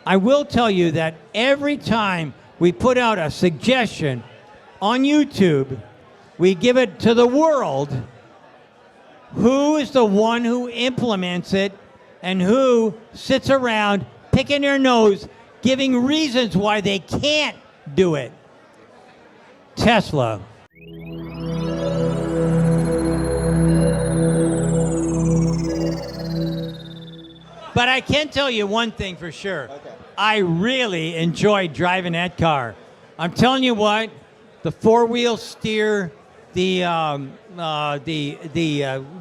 I will tell you that every time we put out a suggestion on YouTube, we give it to the world. Who is the one who implements it and who sits around picking their nose, giving reasons why they can't do it? Tesla. But I can tell you one thing for sure. Okay. I really enjoyed driving that car. I'm telling you what, the four-wheel steer, the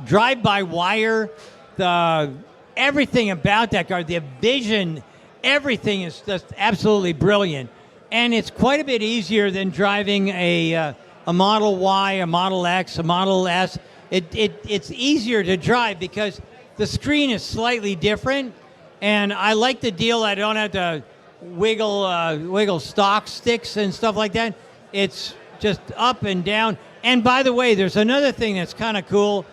drive-by-wire, everything about that car, the vision, everything is just absolutely brilliant. And it's quite a bit easier than driving a Model Y, a Model X, a Model S. It's easier to drive because the screen is slightly different, and I like the deal. I don't have to wiggle stock sticks and stuff like that. It's just up and down. And by the way, there's another thing that's kind of cool.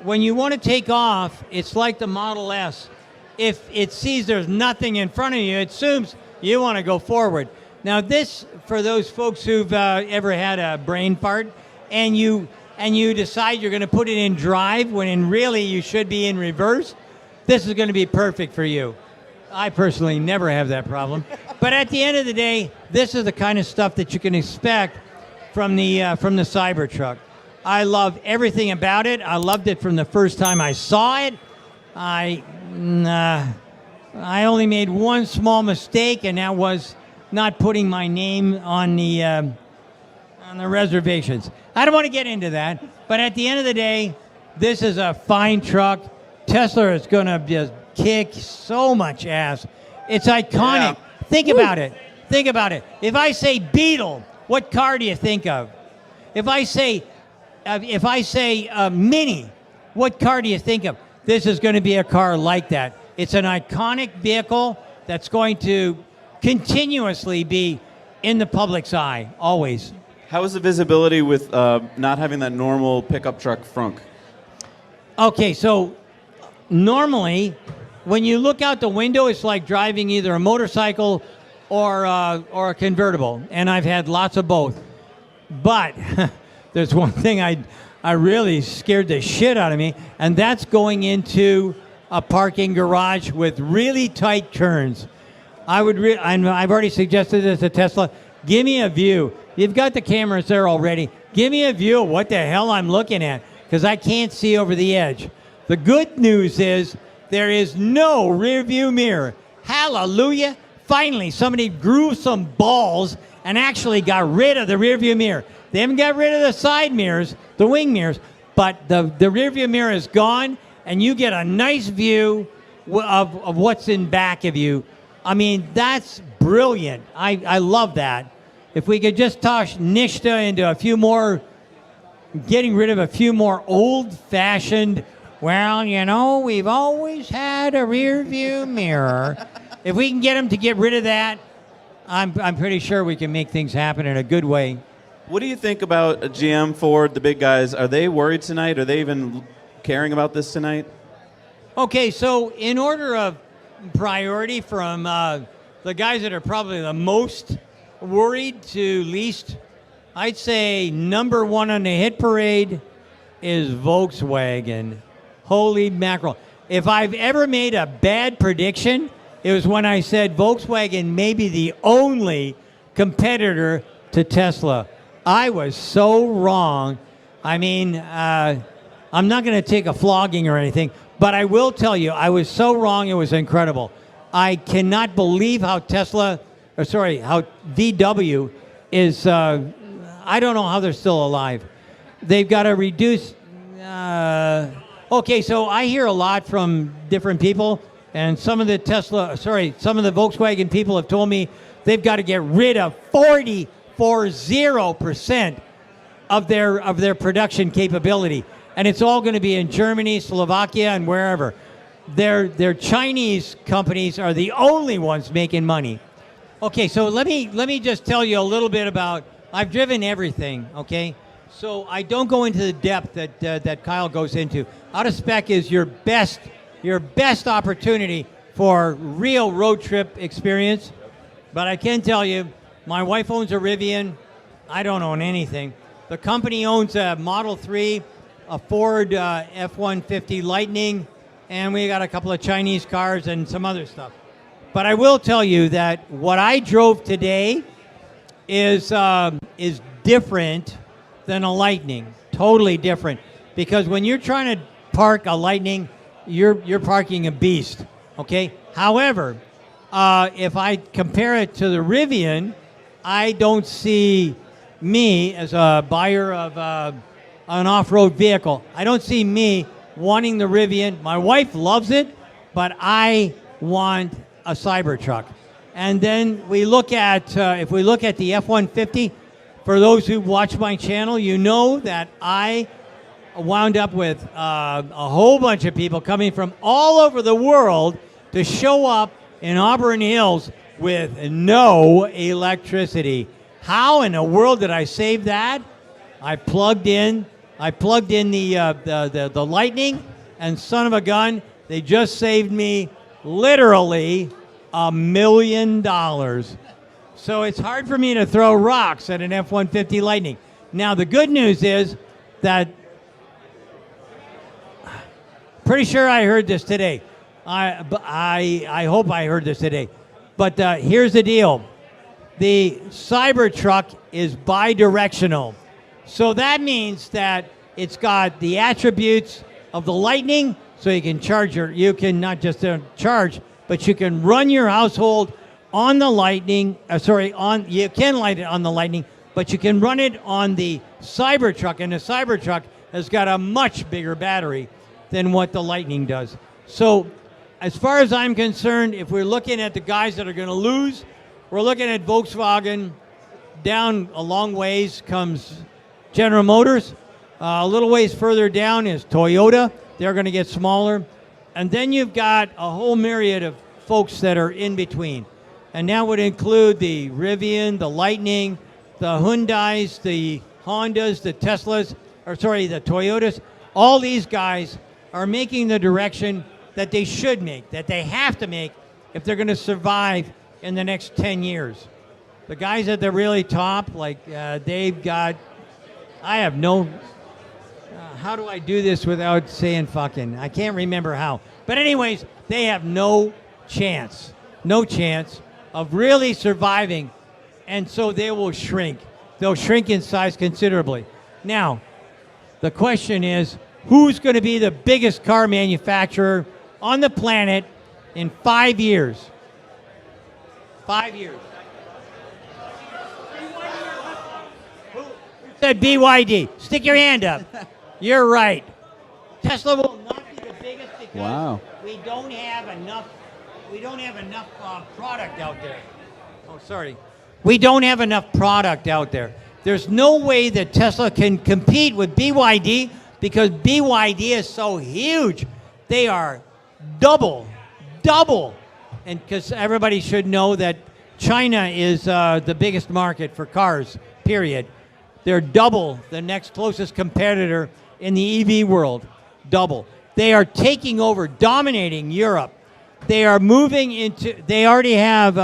When you want to take off, it's like the Model S. If it sees there's nothing in front of you, it assumes you want to go forward. Now this, for those folks who've ever had a brain fart, and you decide you're going to put it in drive when really you should be in reverse, this is going to be perfect for you. I personally never have that problem. But at the end of the day, this is the kind of stuff that you can expect from the Cybertruck. I love everything about it. I loved it from the first time I saw it. I only made one small mistake, and that was not putting my name on the reservations. I don't want to get into that, but at the end of the day, this is a fine truck. Tesla is going to just kick so much ass. It's iconic. Yeah. Think about it. Think about it. If I say Beetle, what car do you think of? If I say Mini, what car do you think of? This is going to be a car like that. It's an iconic vehicle that's going to continuously be in the public's eye, always. How is the visibility with not having that normal pickup truck frunk? Okay, so normally when you look out the window, it's like driving either a motorcycle or a convertible, and I've had lots of both. But there's one thing I really scared the shit out of me, and that's going into a parking garage with really tight turns. I've already suggested this to Tesla. Give me a view. You've got the cameras there already. Give me a view of what the hell I'm looking at, because I can't see over the edge. The good news is there is no rear view mirror. Hallelujah. Finally, somebody grew some balls and actually got rid of the rear view mirror. They haven't got rid of the side mirrors, the wing mirrors, but the rear view mirror is gone, and you get a nice view of what's in back of you. I mean, that's brilliant. I love that. If we could just toss Nishta into a few more, getting rid of a few more old-fashioned, well, you know, we've always had a rear view mirror. If we can get them to get rid of that, I'm pretty sure we can make things happen in a good way. What do you think about GM, Ford, the big guys? Are they worried tonight? Are they even caring about this tonight? Okay, so in order of priority from the guys that are probably the most worried to least, I'd say number one on the hit parade is Volkswagen. Holy mackerel. If I've ever made a bad prediction, it was when I said Volkswagen may be the only competitor to Tesla. I was so wrong. I mean, I'm not going to take a flogging or anything, but I will tell you, I was so wrong, it was incredible. I cannot believe how how VW is, I don't know how they're still alive. They've got to reduce, okay, so I hear a lot from different people, and some of the Volkswagen people have told me they've got to get rid of 40% of their production capability. And it's all going to be in Germany, Slovakia, and wherever. Their Chinese companies are the only ones making money. Okay, so let me just tell you a little bit about, I've driven everything, okay? So I don't go into the depth that Kyle goes into. Out of spec is your best opportunity for real road trip experience. But I can tell you, my wife owns a Rivian. I don't own anything. The company owns a Model 3, a Ford F-150 Lightning, and we got a couple of Chinese cars and some other stuff. But I will tell you that what I drove today is different than a Lightning. Totally different. Because when you're trying to park a Lightning, you're parking a beast. Okay. However, if I compare it to the Rivian, I don't see me as a buyer of an off-road vehicle. I don't see me wanting the Rivian. My wife loves it, but I want a Cybertruck. And then we look at, if we look at the F-150, for those who watch my channel, you know that I wound up with a whole bunch of people coming from all over the world to show up in Auburn Hills with no electricity. How in the world did I save that? I plugged in the Lightning, and son of a gun, they just saved me literally $1 million. So it's hard for me to throw rocks at an F-150 Lightning. Now the good news is that, pretty sure I heard this today. I hope I heard this today. But here's the deal. The Cybertruck is bidirectional. So that means that it's got the attributes of the Lightning, so you can you can not just charge, but you can run your household on the Lightning, you can light it on the Lightning, but you can run it on the Cybertruck, and the Cybertruck has got a much bigger battery than what the Lightning does. So as far as I'm concerned, if we're looking at the guys that are going to lose, we're looking at Volkswagen. Down a long ways comes General Motors. A little ways further down is Toyota. They're going to get smaller. And then you've got a whole myriad of folks that are in between. And that would include the Rivian, the Lightning, the Hyundais, the Hondas, the Teslas, the Toyotas. All these guys are making the direction that they should make, that they have to make if they're going to survive in the next 10 years. The guys at the really top, like they've got, I have no, how do I do this without saying fucking? I can't remember how. But anyways, they have no chance of really surviving, and so they will shrink. They'll shrink in size considerably. Now, the question is, who's going to be the biggest car manufacturer on the planet in 5 years? 5 years. Who said BYD? Stick your hand up. You're right. Tesla will not be the biggest because we don't have enough. We don't have enough product out there. Oh, sorry. We don't have enough product out there. There's no way that Tesla can compete with BYD because BYD is so huge. They are double. And because everybody should know that China is the biggest market for cars, period. They're double the next closest competitor in the EV world. Double. They are taking over, dominating Europe. They are moving into, they already have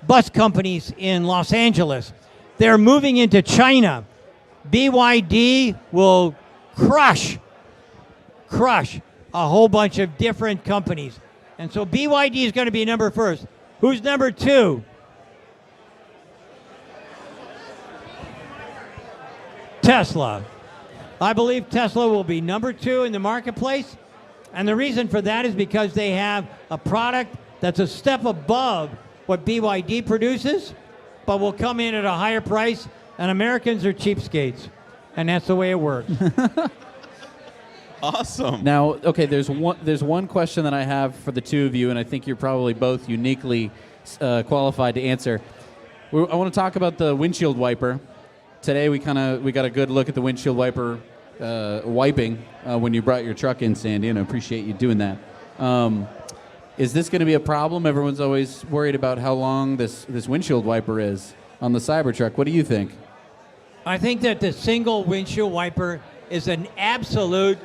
bus companies in Los Angeles. They're moving into China. BYD will crush a whole bunch of different companies. And so BYD is going to be number first. Who's number two? Tesla. I believe Tesla will be number two in the marketplace. And the reason for that is because they have a product that's a step above what BYD produces, but will come in at a higher price, and Americans are cheapskates. And that's the way it works. Awesome. Now, okay, there's one question that I have for the two of you, and I think you're probably both uniquely qualified to answer. I want to talk about the windshield wiper. Today we got a good look at the windshield wiper wiping when you brought your truck in, Sandy, and I appreciate you doing that. Is this going to be a problem? Everyone's always worried about how long this windshield wiper is on the Cybertruck. What do you think? I think that the single windshield wiper is an absolute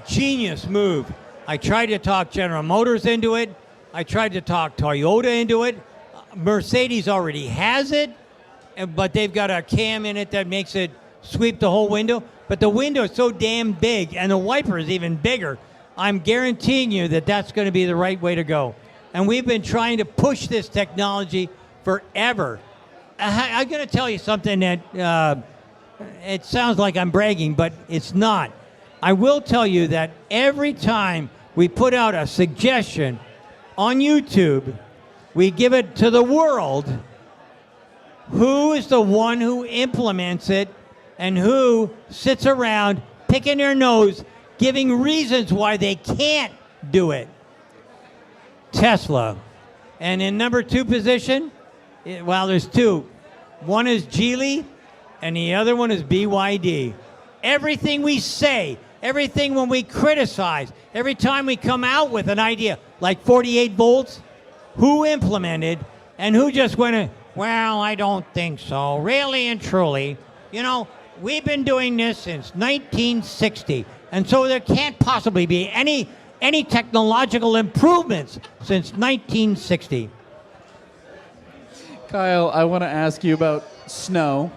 genius move. I tried to talk General Motors into it. I tried to talk Toyota into it. Mercedes already has it, but they've got a cam in it that makes it sweep the whole window. But the window is so damn big, and the wiper is even bigger. I'm guaranteeing you that that's going to be the right way to go. And we've been trying to push this technology forever. I'm going to tell you something that it sounds like I'm bragging, but it's not. I will tell you that every time we put out a suggestion on YouTube, we give it to the world. Who is the one who implements it and who sits around picking their nose, giving reasons why they can't do it? Tesla. And in number 2 position, well, there's 2. One is Geely, and the other one is BYD. Everything we say, everything when we criticize, every time we come out with an idea, like 48 volts, who implemented and who just went, well, I don't think so, really and truly. You know, we've been doing this since 1960, and so there can't possibly be any technological improvements since 1960. Kyle, I want to ask you about snow.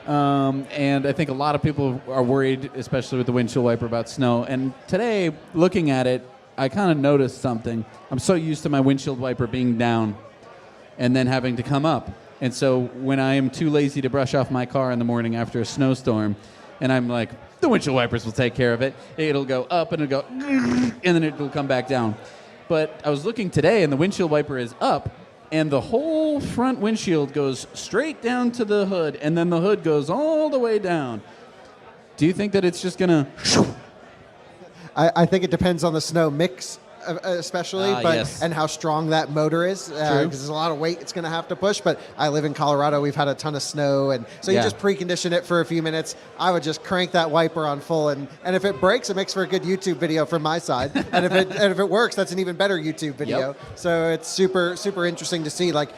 And I think a lot of people are worried, especially with the windshield wiper, about snow. And today, looking at it, I kind of noticed something. I'm so used to my windshield wiper being down and then having to come up. And so when I am too lazy to brush off my car in the morning after a snowstorm, and I'm like, the windshield wipers will take care of it, it'll go up and it'll go, and then it'll come back down. But I was looking today, and the windshield wiper is up, and the whole front windshield goes straight down to the hood, and then the hood goes all the way down. Do you think that it's just going to... I think it depends on the snow mix, especially, yes. and how strong that motor is, because there's a lot of weight it's going to have to push. But I live in Colorado. We've had a ton of snow, and so you just precondition it for a few minutes. I would just crank that wiper on full, and if it breaks, it makes for a good YouTube video from my side. and if it works, that's an even better YouTube video. Yep. So it's super interesting to see, like,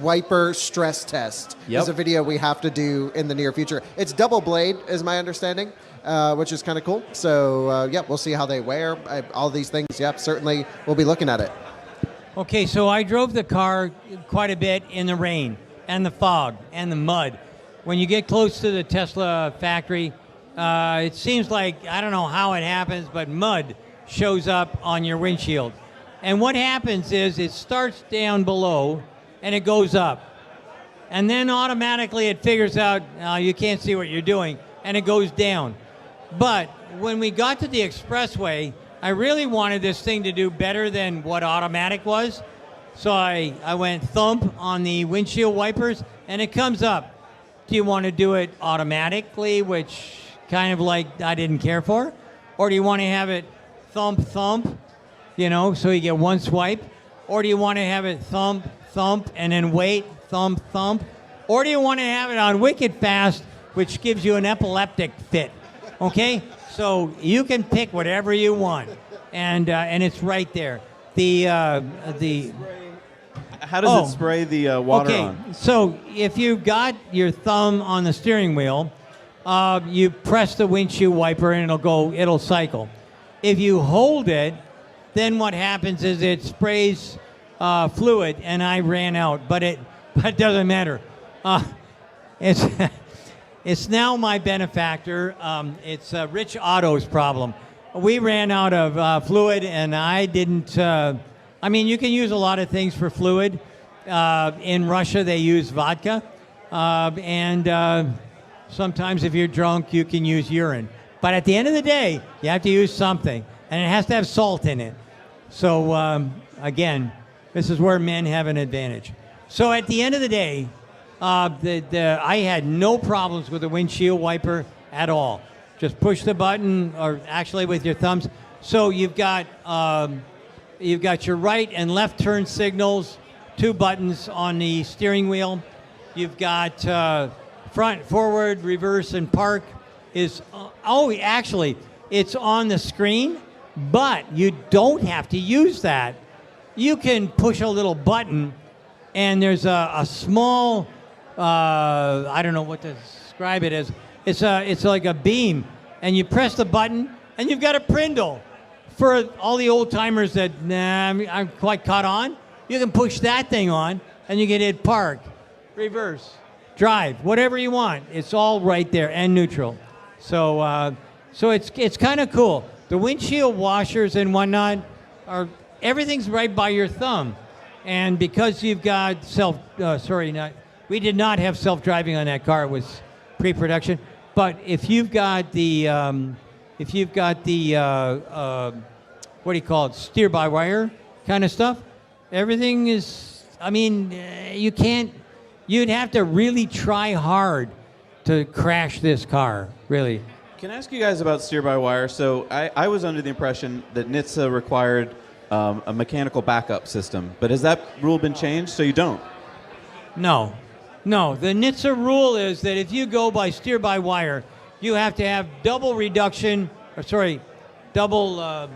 wiper stress test is a video we have to do in the near future. It's double blade, is my understanding. Which is kind of cool. So, we'll see how they wear. All these things, certainly we'll be looking at it. Okay, so I drove the car quite a bit in the rain and the fog and the mud. When you get close to the Tesla factory, it seems like, I don't know how it happens, but mud shows up on your windshield. And what happens is it starts down below and it goes up. And then automatically it figures out you can't see what you're doing, and it goes down. But when we got to the expressway, I really wanted this thing to do better than what automatic was. So I went thump on the windshield wipers, and it comes up. Do you want to do it automatically, which kind of like I didn't care for? Or do you want to have it thump, thump, so you get one swipe? Or do you want to have it thump, thump, and then wait, thump, thump? Or do you want to have it on wicked fast, which gives you an epileptic fit? Okay, so you can pick whatever you want, and it's right there. How does it spray the water on? Okay, so if you've got your thumb on the steering wheel, you press the windshield wiper and it'll cycle. If you hold it, then what happens is it sprays fluid, and I ran out, but it doesn't matter. It's now my benefactor. It's Rich Otto's problem. We ran out of fluid, and I didn't... you can use a lot of things for fluid. In Russia, they use vodka. And sometimes if you're drunk, you can use urine. But at the end of the day, you have to use something, and it has to have salt in it. So, again, this is where men have an advantage. So at the end of the day, I had no problems with the windshield wiper at all. Just push the button, or actually with your thumbs. So you've got your right and left turn signals, 2 buttons on the steering wheel. You've got front, forward, reverse, and park. Actually, it's on the screen, but you don't have to use that. You can push a little button, and there's a small... I don't know what to describe it as. It's like a beam, and you press the button, and you've got a Prindle for all the old timers that I'm quite caught on, you can push that thing on and you can hit park, reverse, drive, whatever you want. It's all right there, and neutral. So so it's kind of cool. The windshield washers and whatnot everything's right by your thumb, and because you've got we did not have self-driving on that car. It was pre-production. But if you've got the what do you call it, steer-by-wire kind of stuff, everything is, I mean, you'd have to really try hard to crash this car, really. Can I ask you guys about steer-by-wire? So I was under the impression that NHTSA required a mechanical backup system, but has that rule been changed so you don't? No. The NHTSA rule is that if you go by steer-by-wire, you have to have double redundancy. Double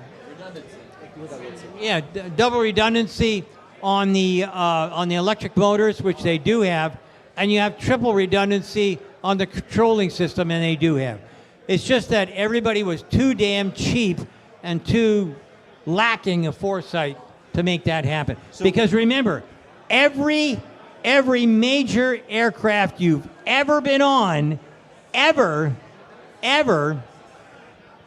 redundancy on the electric motors, which they do have, and you have triple redundancy on the controlling system, and they do have. It's just that everybody was too damn cheap and too lacking of foresight to make that happen. Because remember, every major aircraft you've ever been on, ever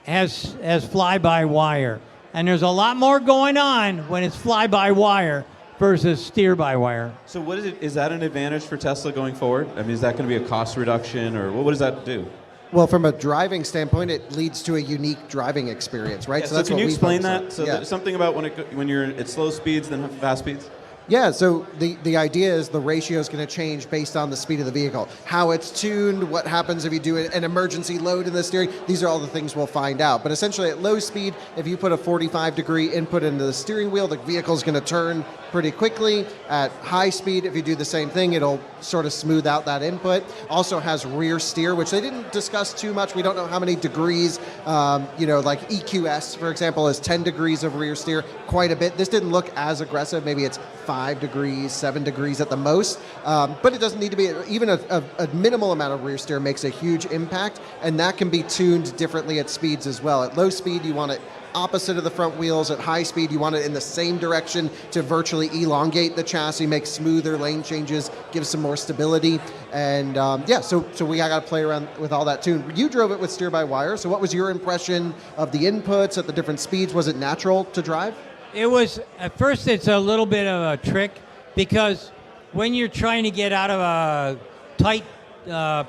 has fly-by-wire. And there's a lot more going on when it's fly-by-wire versus steer-by-wire. So what is it? Is that an advantage for Tesla going forward? I mean, is that going to be a cost reduction, or what does that do? Well, from a driving standpoint, it leads to a unique driving experience, right? Yeah, so can you explain that? So yeah. something about when you're at slow speeds than fast speeds? Yeah, so the idea is the ratio is going to change based on the speed of the vehicle. How it's tuned, what happens if you do an emergency load in the steering, these are all the things we'll find out. But essentially at low speed, if you put a 45-degree input into the steering wheel, the vehicle's going to turn pretty quickly. At high speed, if you do the same thing, it'll sort of smooth out that input. Also has rear steer, which they didn't discuss too much. We don't know how many degrees, like EQS, for example, is 10 degrees of rear steer, quite a bit. This didn't look as aggressive. Maybe it's 5 degrees, 7 degrees at the most. But it doesn't need to be, even a minimal amount of rear steer makes a huge impact, and that can be tuned differently at speeds as well. At low speed, you want it opposite of the front wheels. At high speed, you want it in the same direction to virtually elongate the chassis, make smoother lane changes, give some more stability. And so we got to play around with all that too. You drove it with steer-by-wire, so what was your impression of the inputs at the different speeds? Was it natural to drive? It was, at first it's a little bit of a trick, because when you're trying to get out of a tight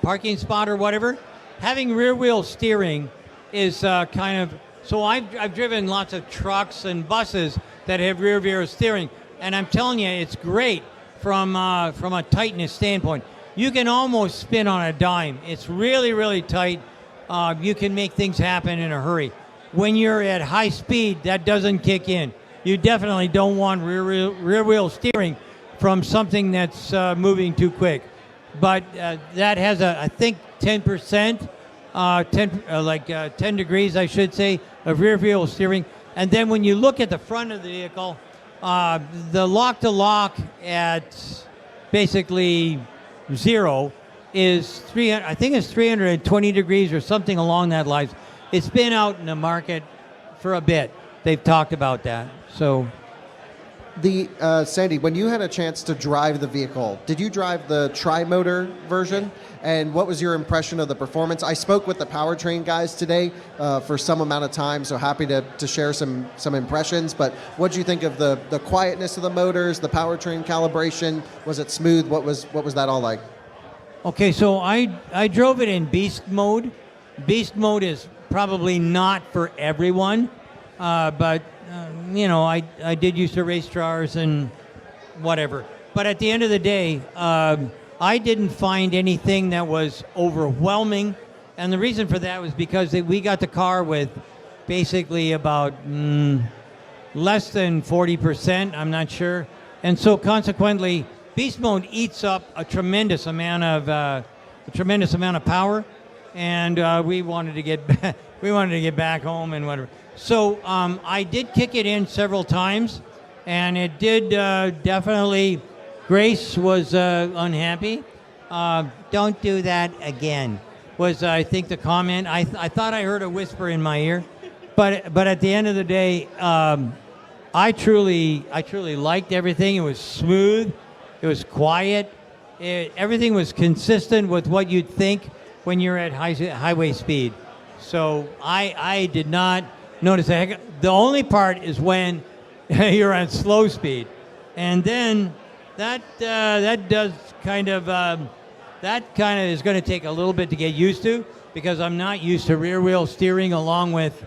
parking spot or whatever, having rear wheel steering is kind of, so I've driven lots of trucks and buses that have rear wheel steering, and I'm telling you, it's great from a tightness standpoint. You can almost spin on a dime. It's really, really tight. You can make things happen in a hurry. When you're at high speed, that doesn't kick in. You definitely don't want rear wheel steering from something that's moving too quick. But that has I think 10%, 10 degrees, I should say, of rear wheel steering. And then when you look at the front of the vehicle, the lock-to-lock at basically 0 is 300. I think it's 320 degrees or something along that lines. It's been out in the market for a bit. They've talked about that. So, Sandy, when you had a chance to drive the vehicle, did you drive the tri-motor version? And what was your impression of the performance? I spoke with the powertrain guys today for some amount of time, so happy to share some impressions. But what did you think of the quietness of the motors, the powertrain calibration? Was it smooth? What was that all like? Okay, so I drove it in beast mode. Beast mode is probably not for everyone, but I did use to race cars and whatever. But at the end of the day, I didn't find anything that was overwhelming, and the reason for that was because we got the car with basically about less than 40%, I'm not sure, and so consequently, beast mode eats up a tremendous amount of power, and we wanted to get back home and whatever. So I did kick it in several times, and it did definitely. Grace was unhappy. Don't do that again, was I think the comment. I thought I heard a whisper in my ear. but at the end of the day, I truly liked everything. It was smooth. It was quiet. Everything was consistent with what you'd think when you're at highway speed. So I did not notice a heck. The only part is when you're on slow speed, and then that does kind of is going to take a little bit to get used to, because I'm not used to rear wheel steering along with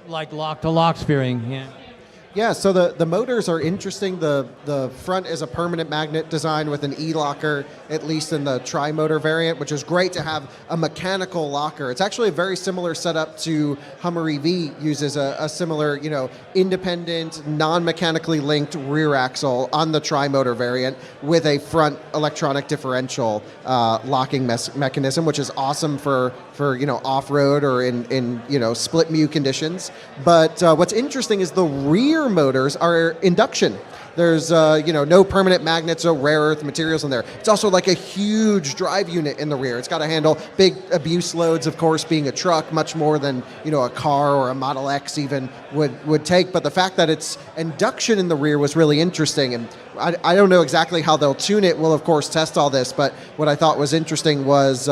like lock to lock steering. Yeah. Yeah, so the motors are interesting. The front is a permanent magnet design with an E-locker, at least in the tri-motor variant, which is great to have a mechanical locker. It's actually a very similar setup to Hummer EV, uses a similar, independent, non-mechanically linked rear axle on the tri-motor variant with a front electronic differential locking mechanism, which is awesome for off-road or in split mu conditions. But what's interesting is the rear motors are induction. There's no permanent magnets or rare earth materials in there. It's also like a huge drive unit in the rear. It's got to handle big abuse loads, of course, being a truck, much more than a car or a Model X even would take. But the fact that it's induction in the rear was really interesting. And I don't know exactly how they'll tune it. We'll, of course, test all this. But what I thought was interesting was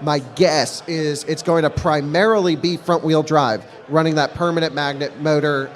my guess is it's going to primarily be front-wheel drive, running that permanent magnet motor,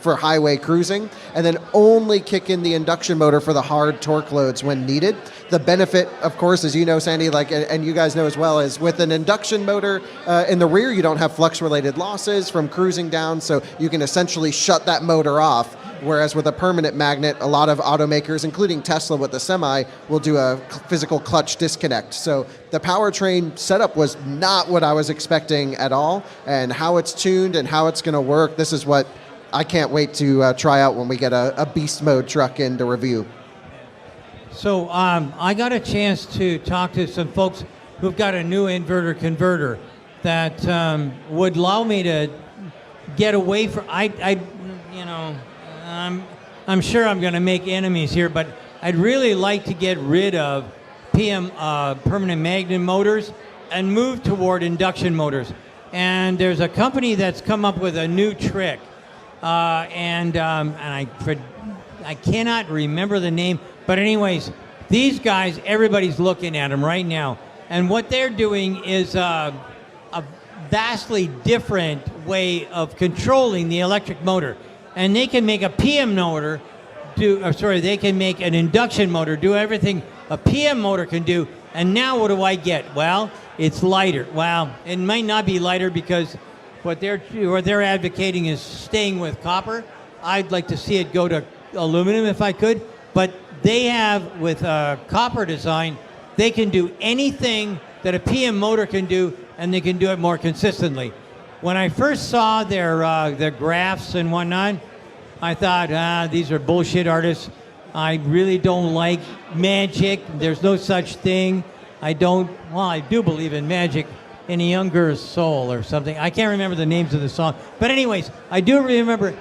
for highway cruising, and then only kick in the induction motor for the hard torque loads when needed. The benefit, of course, as you know, Sandy, and you guys know as well, is with an induction motor in the rear, you don't have flux-related losses from cruising down, so you can essentially shut that motor off. Whereas with a permanent magnet, a lot of automakers, including Tesla with the Semi, will do a physical clutch disconnect. So the powertrain setup was not what I was expecting at all, and how it's tuned and how it's going to work, this is what I can't wait to try out when we get a beast mode truck in to review. So I got a chance to talk to some folks who've got a new inverter converter that would allow me to get away from. I'm sure I'm going to make enemies here, but I'd really like to get rid of permanent magnet motors and move toward induction motors. And there's a company that's come up with a new trick, and I cannot remember the name. But anyways, these guys, everybody's looking at them right now, and what they're doing is a vastly different way of controlling the electric motor. And they can make a PM motor they can make an induction motor do everything a PM motor can do. And now what do I get? Well, it's lighter. Well, it might not be lighter because what they're advocating is staying with copper. I'd like to see it go to aluminum if I could. But they have, with copper design, they can do anything that a PM motor can do, and they can do it more consistently. When I first saw their graphs and whatnot, I thought, these are bullshit artists. I really don't like magic. There's no such thing. I do believe in magic in a younger soul or something. I can't remember the names of the song. But anyways, I do remember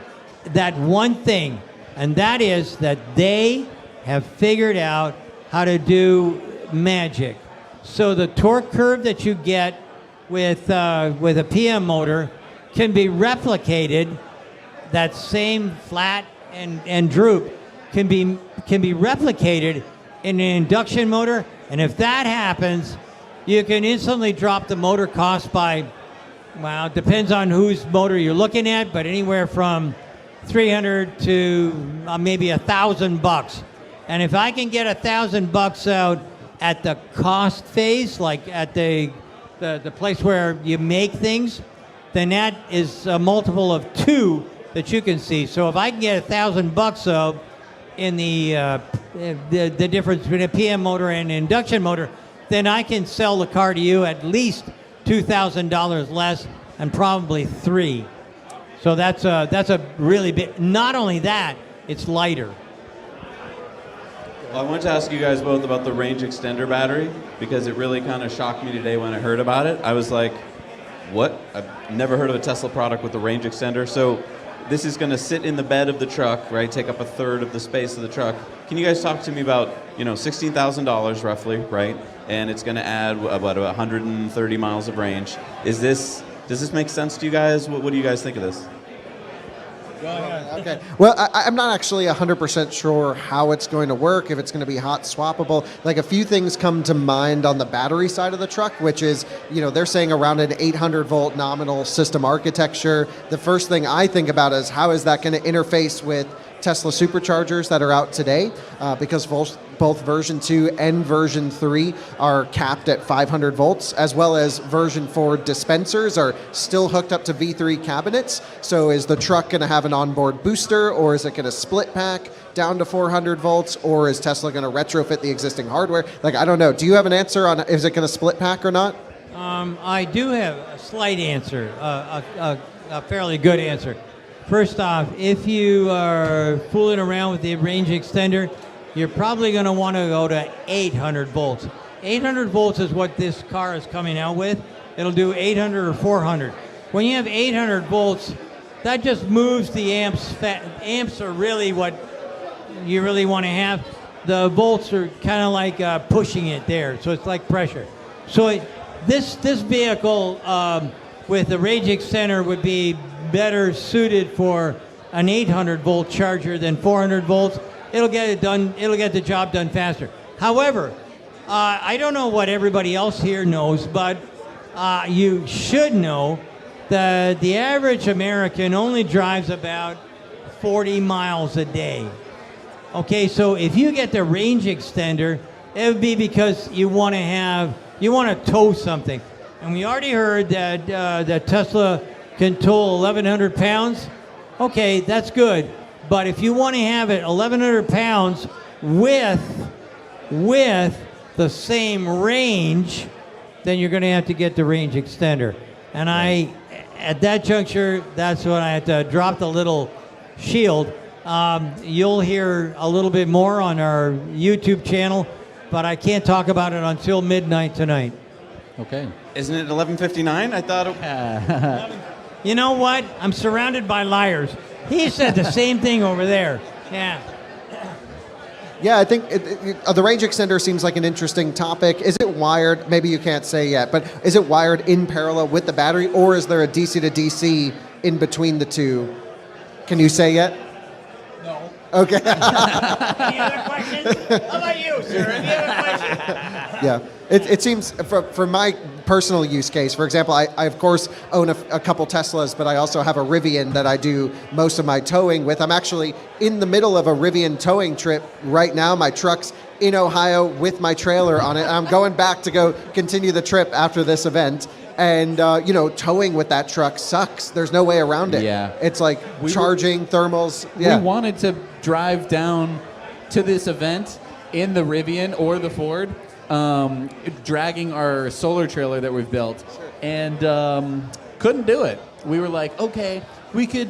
that one thing, and that is that they have figured out how to do magic. So the torque curve that you get with a PM motor can be replicated. That same flat and droop can be replicated in an induction motor, and if that happens, you can instantly drop the motor cost by, well, it depends on whose motor you're looking at, but anywhere from $300 to maybe $1,000. And if I can get $1,000 out at the cost phase, like at the place where you make things, then that is a multiple of 2 that you can see. So if I can get $1,000 out in the difference between a PM motor and an induction motor, then I can sell the car to you at least $2,000 less, and probably 3. So that's a really big. Not only that, it's lighter. Well, I wanted to ask you guys both about the range extender battery, because it really kind of shocked me today when I heard about it. I was like, what? I've never heard of a Tesla product with a range extender. So this is going to sit in the bed of the truck, right? Take up a third of the space of the truck. Can you guys talk to me about, $16,000 roughly, right? And it's going to add about 130 miles of range. Does this make sense to you guys? What do you guys think of this? Okay. Well, I'm not actually 100% sure how it's going to work, if it's going to be hot swappable. Like, a few things come to mind on the battery side of the truck, which is, they're saying around an 800 volt nominal system architecture. The first thing I think about is how is that going to interface with Tesla superchargers that are out today, because both version 2 and version 3 are capped at 500 volts, as well as version 4 dispensers are still hooked up to V3 cabinets. So is the truck going to have an onboard booster, or is it going to split pack down to 400 volts, or is Tesla going to retrofit the existing hardware? Like, I don't know. Do you have an answer on is it going to split pack or not? I do have a slight answer, a fairly good answer. First off, if you are fooling around with the range extender, you're probably going to want to go to 800 volts. 800 volts is what this car is coming out with. It'll do 800 or 400. When you have 800 volts, that just moves the amps. Amps are really what you really want to have. The volts are kind of like pushing it there, so it's like pressure. So this vehicle with the range extender would be better suited for an 800 volt charger than 400 volts. It'll get it done. It'll get the job done faster. However, I don't know what everybody else here knows, but you should know that the average American only drives about 40 miles a day. Okay, so if you get the range extender, it would be because you want to tow something. And we already heard that that Tesla can tow 1,100 pounds. Okay, that's good. But if you want to have it 1,100 pounds with the same range, then you're going to have to get the range extender. And at that juncture, that's when I had to drop the little shield. You'll hear a little bit more on our YouTube channel, but I can't talk about it until midnight tonight. Okay. Isn't it 11:59? I thought it... You know what? I'm surrounded by liars. He said the same thing over there. Yeah. Yeah, I think the range extender seems like an interesting topic. Is it wired? Maybe you can't say yet, but is it wired in parallel with the battery, or is there a DC to DC in between the two? Can you say yet? No. Okay. Any other questions? How about you, sir? Any other questions? Yeah. It seems, for my personal use case, for example, I of course own a couple Teslas, but I also have a Rivian that I do most of my towing with. I'm actually in the middle of a Rivian towing trip right now. My truck's in Ohio with my trailer on it. I'm going back to go continue the trip after this event. And, towing with that truck sucks. There's no way around it. Yeah. It's like charging, thermals. Yeah. We wanted to drive down to this event in the Rivian or the Ford, dragging our solar trailer that we've built, and couldn't do it. We were like, okay, we could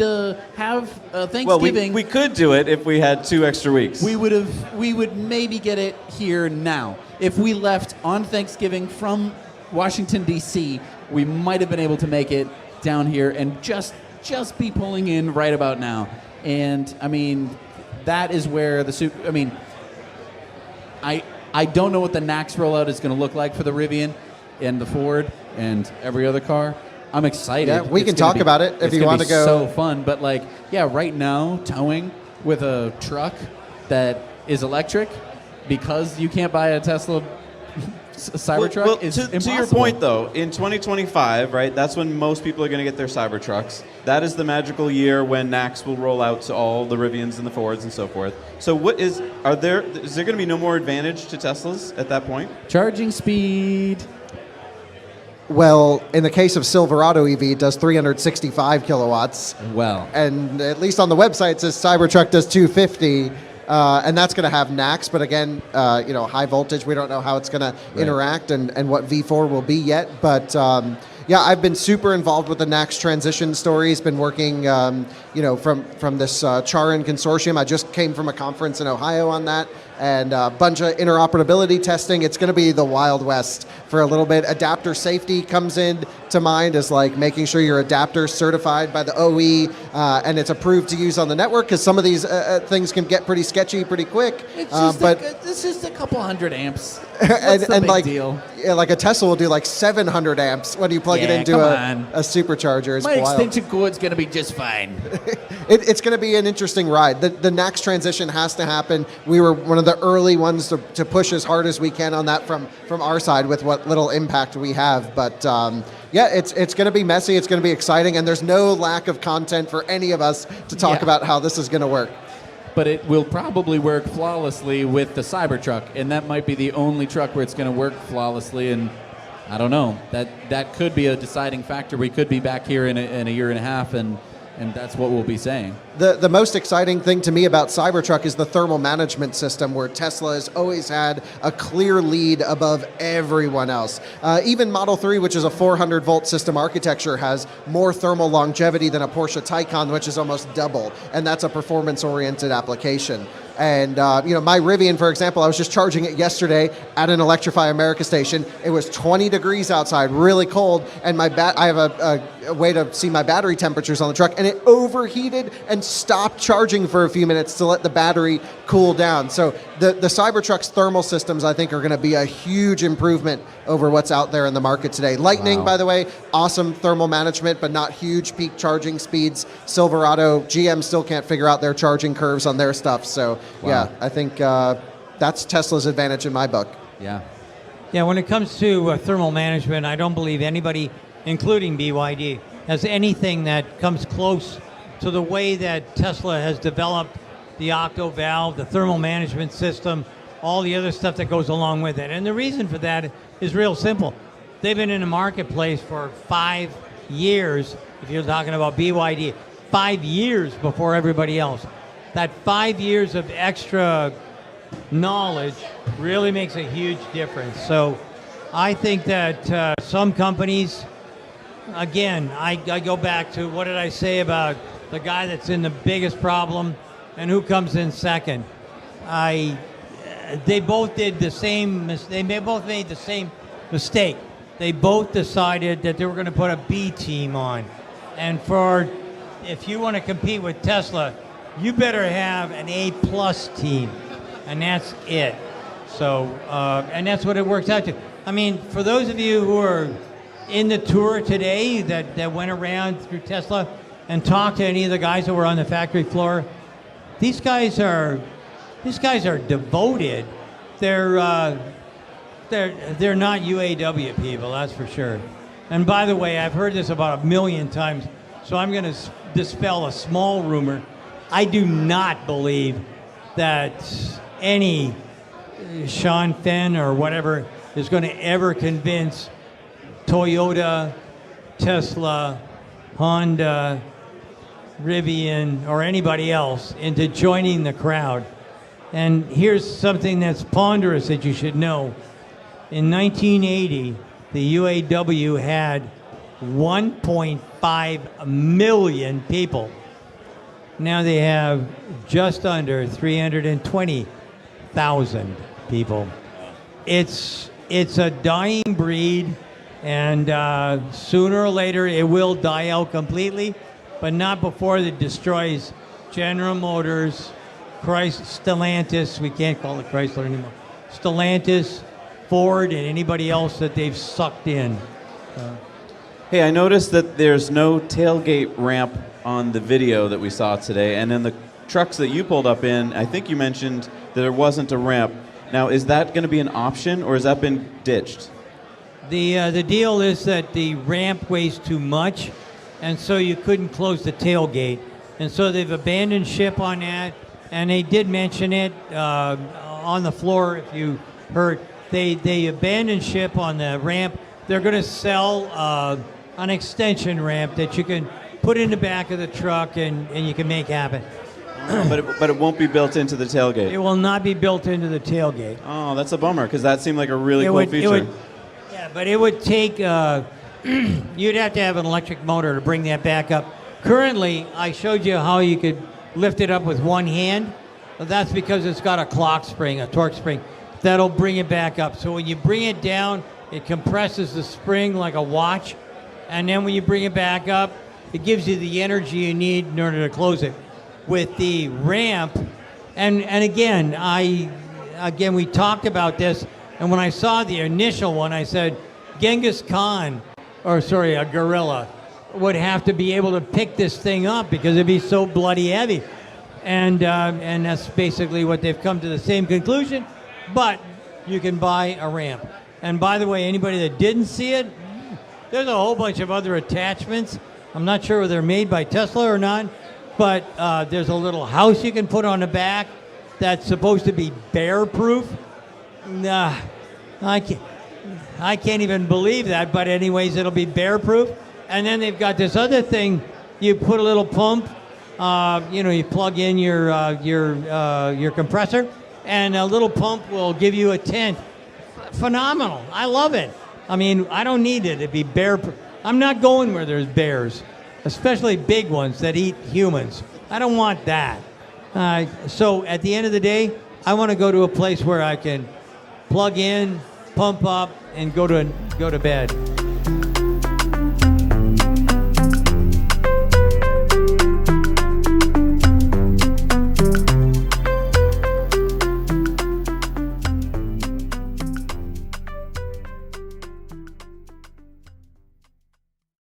have Thanksgiving. Well, we could do it if we had 2 extra weeks. We would maybe get it here now. If we left on Thanksgiving from Washington, D.C., we might have been able to make it down here and just be pulling in right about now. And, I mean, that is where I don't know what the NACS rollout is going to look like for the Rivian and the Ford and every other car. I'm excited. Yeah, we can talk about it if you want to go. It's so fun, but right now, towing with a truck that is electric, because you can't buy a Tesla Cybertruck is impossible. To your point, though, in 2025, right, that's when most people are going to get their Cybertrucks. That is the magical year when NACS will roll out to all the Rivians and the Fords and so forth. So is there going to be no more advantage to Teslas at that point? Charging speed. Well, in the case of Silverado EV, it does 365 kilowatts. Well. And at least on the website, it says Cybertruck does 250. And that's going to have NACS, but again, high voltage. We don't know how it's going to interact and what V4 will be yet. But I've been super involved with the NACS transition stories. Been working, from this Charin consortium. I just came from a conference in Ohio on that, and a bunch of interoperability testing. It's going to be the Wild West for a little bit. Adapter safety comes in to mind as like making sure your adapter is certified by the OE and it's approved to use on the network, because some of these things can get pretty sketchy pretty quick. It's just a couple hundred amps. and the big like, deal? Yeah, like a Tesla will do like 700 amps when you plug it into a supercharger. It's My wild. extension cord's going to be just fine. It's going to be an interesting ride. The NACS transition has to happen. We were one of the early ones to push as hard as we can on that from our side with what little impact we have. But yeah, it's going to be messy. It's going to be exciting. And there's no lack of content for any of us to talk about how this is going to work. But it will probably work flawlessly with the Cybertruck, and that might be the only truck where it's going to work flawlessly. And I don't know. That could be a deciding factor. We could be back here in a year and a half, and that's what we'll be saying. The most exciting thing to me about Cybertruck is the thermal management system, where Tesla has always had a clear lead above everyone else. Even Model 3, which is a 400-volt system architecture, has more thermal longevity than a Porsche Taycan, which is almost double, and that's a performance-oriented application. And my Rivian, for example, I was just charging it yesterday at an Electrify America station. It was 20 degrees outside, really cold, and I have a way to see my battery temperatures on the truck, and it overheated and stopped charging for a few minutes to let the battery cool down. So the Cybertruck's thermal systems, I think, are going to be a huge improvement over what's out there in the market today. Lightning, by the way, awesome thermal management, but not huge peak charging speeds. Silverado, GM still can't figure out their charging curves on their stuff. So yeah, I think that's Tesla's advantage in my book. Yeah. Yeah, when it comes to thermal management, I don't believe anybody, including BYD, has anything that comes close to the way that Tesla has developed the octo valve, the thermal management system, all the other stuff that goes along with it. And the reason for that is real simple. They've been in the marketplace for 5 years, if you're talking about BYD, 5 years before everybody else. That 5 years of extra knowledge really makes a huge difference. So I think that some companies, again, I go back to what did I say about the guy that's in the biggest problem and who comes in second. They both did the same. They both made the same mistake. They both decided that they were going to put a B team on, and if you want to compete with Tesla, you better have an A+ team, and that's it. So, and that's what it works out to. I mean, for those of you who are in the tour today that went around through Tesla and talked to any of the guys that were on the factory floor, these guys are devoted. They're not UAW people, that's for sure. And by the way, I've heard this about 1 million times, so I'm going to dispel a small rumor. I do not believe that any Sean Fenn or whatever is going to ever convince Toyota, Tesla, Honda, Rivian, or anybody else into joining the crowd. And here's something that's ponderous that you should know. In 1980, the UAW had 1.5 million people. Now they have just under 320,000 people. It's a dying breed, and sooner or later it will die out completely, but not before it destroys General Motors, Stellantis, we can't call it Chrysler anymore, Stellantis, Ford, and anybody else that they've sucked in. Hey, I noticed that there's no tailgate ramp on the video that we saw today, and in the trucks that you pulled up in, I think you mentioned that there wasn't a ramp. Now, is that going to be an option, or has that been ditched? The deal is that the ramp weighs too much, and so you couldn't close the tailgate. And so they've abandoned ship on that, and they did mention it on the floor, if you heard. They abandoned ship on the ramp. They're going to sell an extension ramp that you can put in the back of the truck and you can make happen. But it won't be built into the tailgate. It will not be built into the tailgate. Oh, that's a bummer, because that seemed like a really cool feature. Yeah, but it would take, you'd have to have an electric motor to bring that back up. Currently, I showed you how you could lift it up with one hand. That's because it's got a clock spring, a torque spring, that'll bring it back up. So when you bring it down, it compresses the spring like a watch, and then when you bring it back up, it gives you the energy you need in order to close it. With the ramp, and again, we talked about this, and when I saw the initial one, I said, a gorilla would have to be able to pick this thing up because it'd be so bloody heavy. And that's basically what they've come to the same conclusion, but you can buy a ramp. And by the way, anybody that didn't see it, there's a whole bunch of other attachments. I'm not sure whether they're made by Tesla or not, but there's a little house you can put on the back that's supposed to be bear-proof. Nah, I can't even believe that, but anyways, it'll be bear-proof. And then they've got this other thing. You put a little pump, you plug in your compressor, and a little pump will give you a tent. Phenomenal. I love it. I mean, I don't need it to be bear-proof. I'm not going where there's bears, especially big ones that eat humans. I don't want that. So at the end of the day, I want to go to a place where I can plug in, pump up, and go to bed.